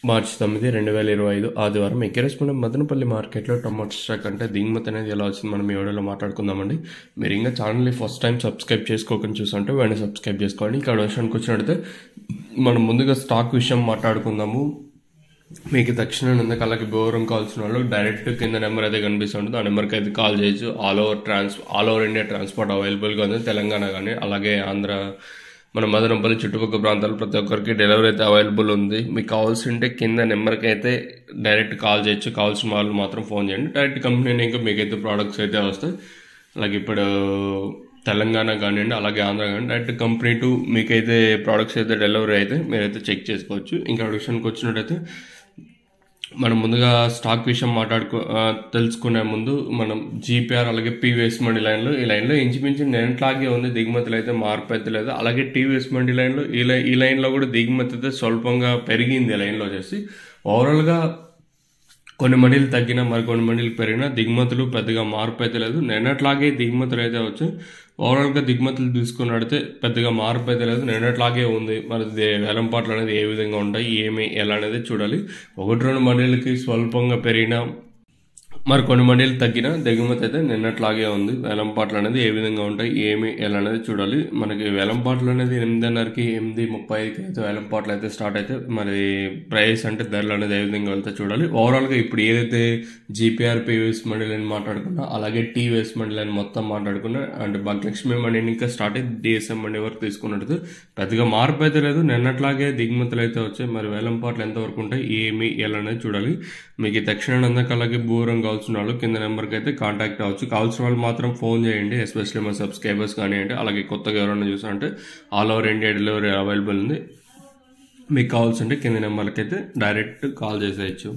మార్చి 9, 2025 ఆదివారం ఎక్కిరేసుకున్న మదనపల్లి మార్కెట్లో tomato stock అంటే దిగుమతి అనేది ఎలా వచ్చింది మనం ఈ వీడియోలో మాట్లాడుకుందామండి. మీరు ఇంకా ఛానల్ని ఫస్ట్ టైం సబ్స్క్రైబ్ చేసుకోకుండా చూస్తుంటే వెంటనే సబ్స్క్రైబ్ చేసుకోండి. ఇక్కడ విషయానికి వచ్చినట్టయితే మనం ముందుగా స్టాక్ విషయం మాట్లాడుకుందాము. మీకు తక్షణ అలాగే బోరం కావాల్సిన వాళ్ళు డైరెక్ట్ కింద నెంబర్ అయితే కనిపిస్తుంటుంది. ఆ నెంబర్కి అయితే కాల్ చేయొచ్చు. ఆల్ ఓవర్ ఇండియా ట్రాన్స్పోర్ట్ అవైలబుల్గా ఉంది. తెలంగాణ కానీ అలాగే ఆంధ్ర, మన మదనపల్లి చుట్టుపక్కల ప్రాంతాలు ప్రతి ఒక్కరికి డెలివరీ అయితే అవైలబుల్ ఉంది. మీకు కావాల్సింటే కింద నెంబర్కి అయితే డైరెక్ట్ కాల్ చేయొచ్చు. కావాల్సిన వాళ్ళు మాత్రం ఫోన్ చేయండి. డైరెక్ట్ కంపెనీ ఇంకా మీకైతే ప్రోడక్ట్స్ అయితే వస్తాయి. అలాగే ఇప్పుడు తెలంగాణ కానివ్వండి అలాగే ఆంధ్ర కానీ డైరెక్ట్ కంపెనీ టు మీకైతే ప్రోడక్ట్స్ అయితే డెలివరీ అయితే మీరైతే చెక్ చేసుకోవచ్చు. ఇంకా విషయానికి వచ్చినట్టయితే మనం ముందుగా స్టాక్ విషయం తెలుసుకునే ముందు మనం జీపీఆర్ అలాగే పీవీఎస్ మండి లైన్లో ఈ లైన్లో ఇంచుమించు నిన్నట్లాగే ఉంది. దిగుమతులు అయితే మార్పు అయితే లేదు. అలాగే టీవీఎస్ మండి లైన్లో ఈ లైన్లో కూడా దిగుమతి అయితే స్వల్పంగా పెరిగింది. ఈ లైన్లో వచ్చేసి ఓవరాల్గా కొన్ని మండీలు తగ్గినా మరికొన్ని మండీలు పెరిగినా దిగుమతులు పెద్దగా మార్పు అయితే లేదు. నిన్నట్లాగే దిగుమతులు అయితే వచ్చి ఓవరాల్గా దిగుమతులు తీసుకున్నట్టయితే పెద్దగా మార్పు అయితే లేదు. నిన్నట్లాగే ఉంది. మరి వేలంపాట్లు అనేది ఏ విధంగా ఉంటాయి ఎలా అనేది చూడాలి. 1-2 మండీలకి స్వల్పంగా పెరిగినా మరి కొన్ని మండీలు తగ్గిన దిగుమతి అయితే నిన్నట్లాగే ఉంది. వేలంపాట్లు అనేది ఏ విధంగా ఉంటాయి ఎలా అనేది చూడాలి. మనకి వేలంపాట్లు అనేది 8:30కి 8:35కి అయితే వేలంపాట్లు అయితే స్టార్ట్ అయితే మరి ప్రైస్ అంటే ధరలు అనేది ఏ విధంగా వెళ్తే చూడాలి. ఓవరాల్గా ఇప్పుడు ఏదైతే జీపీఆర్ పీవీఎస్ మండీ లైన్ మాట్లాడుకున్నా అలాగే టీవీఎస్ మండీ లైన్ మొత్తం మాట్లాడుకున్నా అంటే భాగ్యలక్ష్మి మండీని ఇంకా స్టార్ట్ అయితే డిఎస్ఎం మండీ వరకు తీసుకున్నట్టు పెద్దగా మార్పు అయితే లేదు. నిన్నట్లాగే దిగుమతులు అయితే వచ్చాయి. మరి వేలంపాట్లు ఎంతవరకు ఉంటాయి ఎలా అనేది చూడాలి. మీకు తక్షణ అలాగే బూరం కావాల్సిన వాళ్ళు కింద నెంబర్కి అయితే కాంటాక్ట్ అవ్వచ్చు. కావాల్సిన వాళ్ళు మాత్రం ఫోన్ చేయండి. ఎస్పెషల్లీ మా సబ్స్క్రైబర్స్ కానివ్వండి అలాగే కొత్తగా ఎవరైనా చూసారంటే all over India delivery available ఉంది. మీకు కావాల్సింటే కింద నెంబర్కి అయితే డైరెక్ట్ కాల్ చేసేయచ్చు.